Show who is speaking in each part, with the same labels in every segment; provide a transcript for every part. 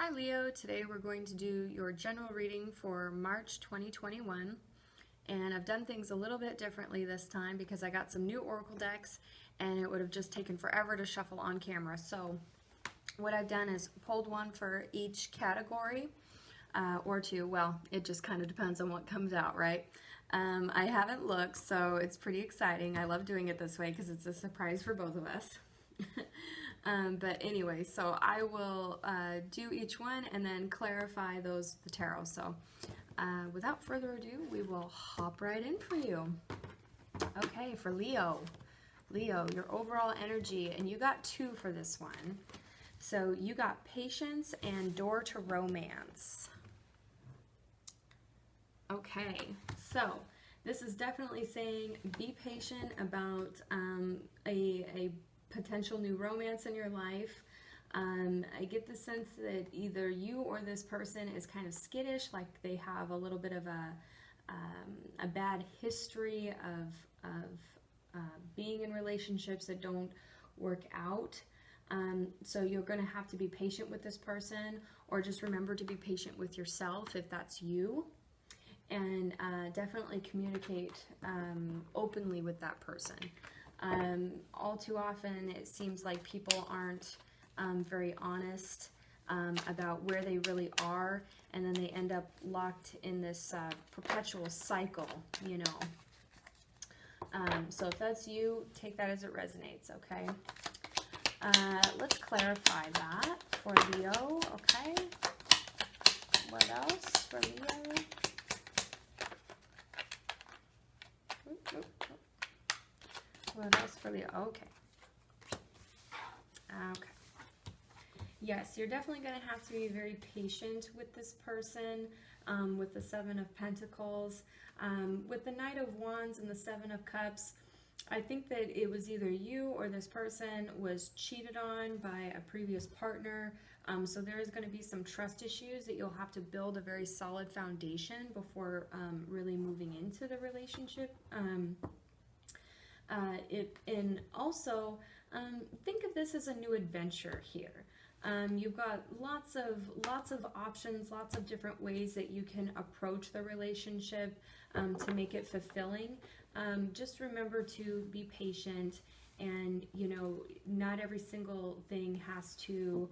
Speaker 1: Hi Leo, today we're going to do your general reading for March 2021, and I've done things a little bit differently this time because I got some new Oracle decks and it would have just taken forever to shuffle on camera. So what I've done is pulled one for each category, or two. Well, it just kind of depends on what comes out, right? I haven't looked, so it's pretty exciting. I love doing it this way because it's a surprise for both of us. But anyway, so I will do each one and then clarify the tarot. So without further ado, we will hop right in for you. Okay, for Leo. Leo, your overall energy, and you got two for this one. So you got patience and door to romance. Okay, so this is definitely saying be patient about a potential new romance in your life. I get the sense that either you or this person is kind of skittish, like they have a little bit of a bad history of being in relationships that don't work out. So you're going to have to be patient with this person, or just remember to be patient with yourself if that's you. And definitely communicate openly with that person. All too often it seems like people aren't very honest about where they really are, and then they end up locked in this perpetual cycle, you know. So if that's you, take that as it resonates, okay? Let's clarify that for Leo, okay? What else for Leo? What else for Leo? Okay. Okay. Yes, you're definitely going to have to be very patient with this person, with the Seven of Pentacles. With the Knight of Wands and the Seven of Cups, I think that it was either you or this person was cheated on by a previous partner. So there is going to be some trust issues that you'll have to build a very solid foundation before really moving into the relationship. And also think of this as a new adventure here. You've got lots of options, lots of different ways that you can approach the relationship to make it fulfilling. Just remember to be patient, and you know, not every single thing has to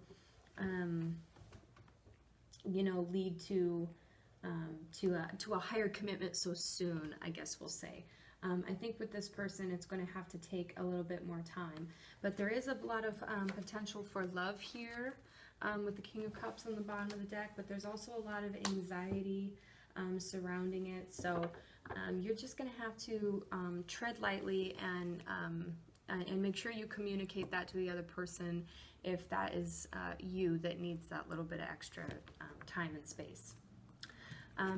Speaker 1: you know, lead to a higher commitment so soon, I guess we'll say. I think with this person, it's going to have to take a little bit more time. But there is a lot of potential for love here with the King of Cups on the bottom of the deck, but there's also a lot of anxiety surrounding it. So you're just going to have to tread lightly and make sure you communicate that to the other person if that is you that needs that little bit of extra time and space.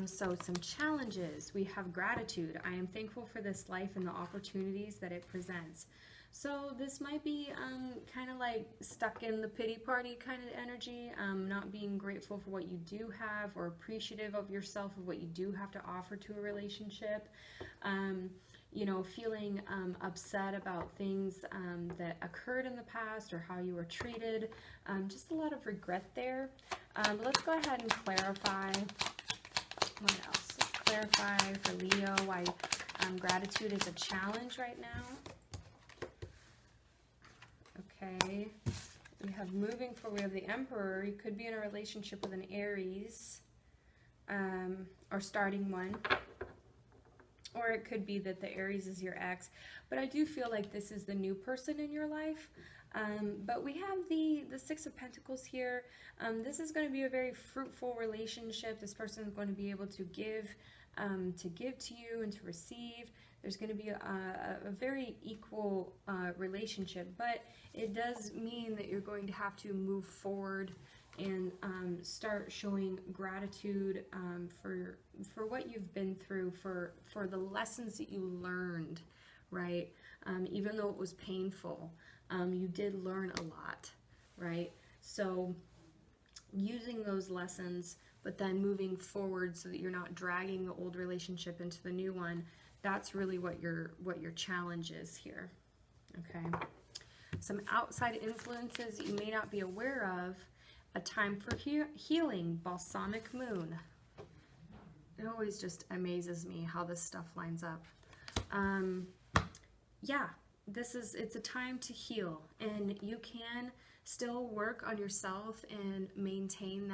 Speaker 1: So some challenges. We have gratitude. I am thankful for this life and the opportunities that it presents. So this might be kind of like stuck in the pity party kind of energy, not being grateful for what you do have, or appreciative of yourself of what you do have to offer to a relationship. You know, feeling upset about things that occurred in the past or how you were treated. Just a lot of regret there. But let's go ahead and clarify. What else? Let's clarify for Leo why gratitude is a challenge right now. Okay. We have moving forward. We have the Emperor. You could be in a relationship with an Aries, or starting one. Or it could be that the Aries is your ex. But I do feel like this is the new person in your life. But we have the Six of Pentacles here. This is going to be a very fruitful relationship. This person is going to be able to give to you and to receive. There's going to be a very equal relationship, but it does mean that you're going to have to move forward and start showing gratitude for what you've been through, for the lessons that you learned, right? Even though it was painful. You did learn a lot, right? So using those lessons, but then moving forward so that you're not dragging the old relationship into the new one, that's really what your challenge is here, okay? Some outside influences that you may not be aware of A time for healing, balsamic moon. It always just amazes me how this stuff lines up. Yeah, it's a time to heal, and you can still work on yourself and maintain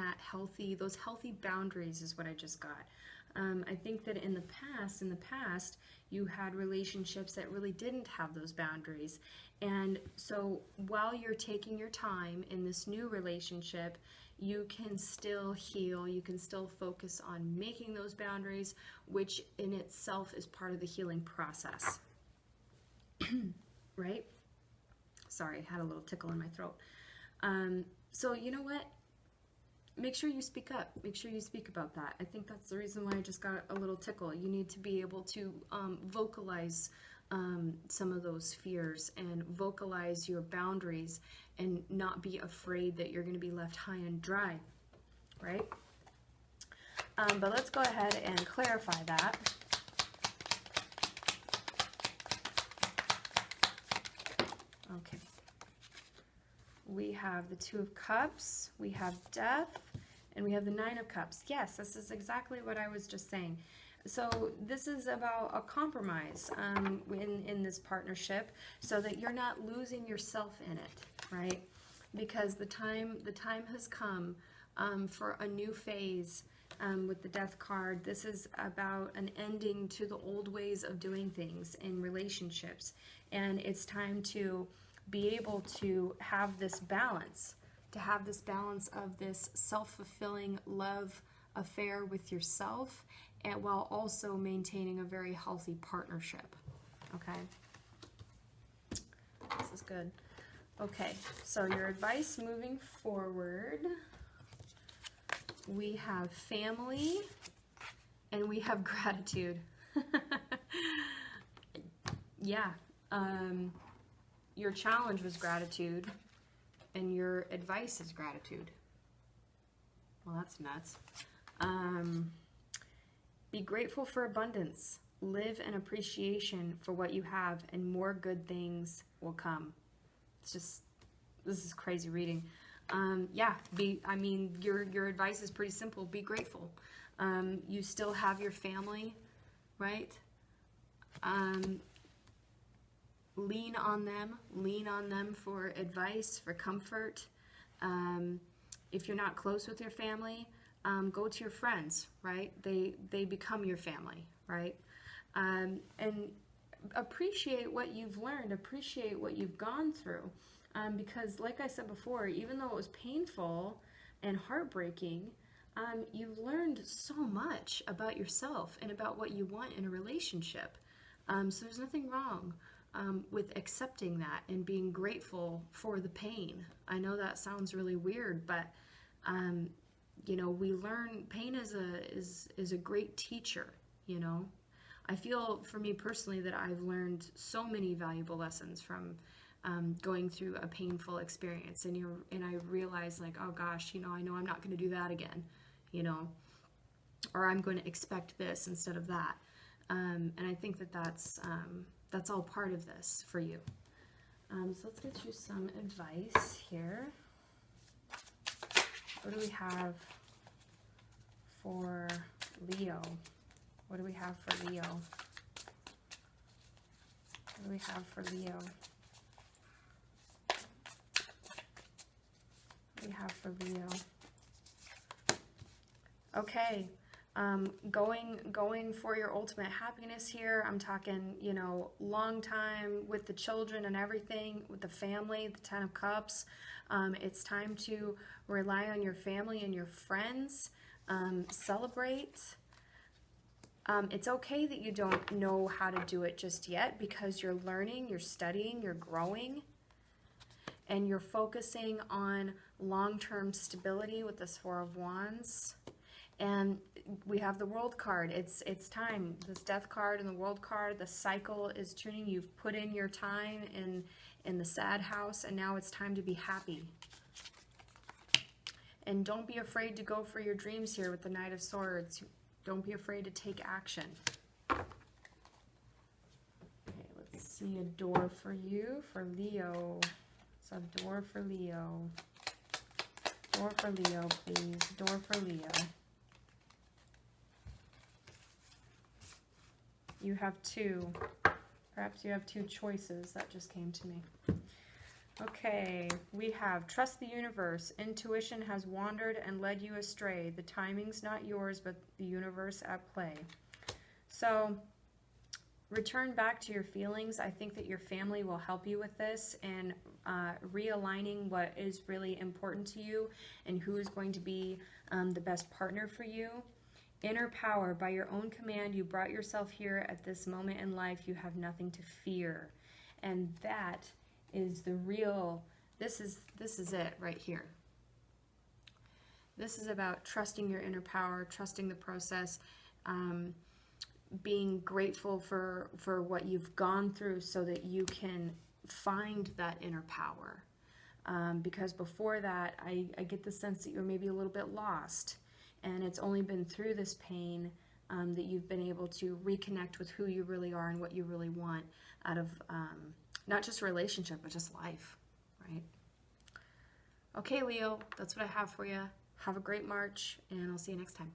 Speaker 1: those healthy boundaries is what I just got. I think that in the past, you had relationships that really didn't have those boundaries. And so while you're taking your time in this new relationship, you can still heal, you can still focus on making those boundaries, which in itself is part of the healing process. Right? Sorry, I had a little tickle in my throat. So you know what? Make sure you speak up. Make sure you speak about that. I think that's the reason why I just got a little tickle. You need to be able to vocalize some of those fears and vocalize your boundaries and not be afraid that you're going to be left high and dry, right? But let's go ahead and clarify that. Okay. We have the Two of Cups, we have Death, and we have the Nine of Cups. Yes, this is exactly what I was just saying. So this is about a compromise in this partnership so that you're not losing yourself in it, right? Because the time has come for a new phase with the Death card. This is about an ending to the old ways of doing things in relationships. And it's time to be able to have this balance, of this self-fulfilling love affair with yourself, and while also maintaining a very healthy partnership. Okay, this is good. Okay, so your advice moving forward, we have family and we have gratitude. Yeah, your challenge was gratitude and your advice is gratitude. Well, that's nuts. Be grateful for abundance. Live in appreciation for what you have, and more good things will come. This is crazy reading. Yeah, your advice is pretty simple. Be grateful. You still have your family, right? Lean on them for advice, for comfort. If you're not close with your family, go to your friends, right? They become your family, right? And appreciate what you've learned, appreciate what you've gone through. Because like I said before, even though it was painful and heartbreaking, you've learned so much about yourself and about what you want in a relationship. So there's nothing wrong with accepting that and being grateful for the pain. I know that sounds really weird, but we learn pain is a great teacher. I feel for me personally that I've learned so many valuable lessons from going through a painful experience, and I realize, like, oh gosh, I know I'm not going to do that again, or I'm going to expect this instead of that, and I think that's all part of this for you. So let's get you some advice here. What do we have for Leo? What do we have for Leo? What do we have for Leo? What do we have for Leo? Okay. Going for your ultimate happiness here. I'm talking, long time with the children and everything, with the family, the Ten of Cups. It's time to rely on your family and your friends. Celebrate. It's okay that you don't know how to do it just yet, because you're learning, you're studying, you're growing, and you're focusing on long-term stability with this Four of Wands. And we have the World card. It's time. This Death card and the World card, the cycle is turning. You've put in your time in the sad house, and now it's time to be happy. And don't be afraid to go for your dreams here with the Knight of Swords. Don't be afraid to take action. Okay, let's see a door for you, for Leo. So a door for Leo. Door for Leo, please. Door for Leo. You have two. Perhaps you have two choices. That just came to me. Okay, we have trust the universe. Intuition has wandered and led you astray. The timing's not yours, but the universe at play. So, return back to your feelings. I think that your family will help you with this and realigning what is really important to you and who is going to be the best partner for you. Inner power. By your own command, you brought yourself here at this moment in life. You have nothing to fear. And that is the real, this is it right here. This is about trusting your inner power, trusting the process, being grateful for what you've gone through so that you can find that inner power. Because before that, I get the sense that you're maybe a little bit lost. And it's only been through this pain that you've been able to reconnect with who you really are and what you really want out of not just a relationship, but just life, right? Okay, Leo, that's what I have for you. Have a great March, and I'll see you next time.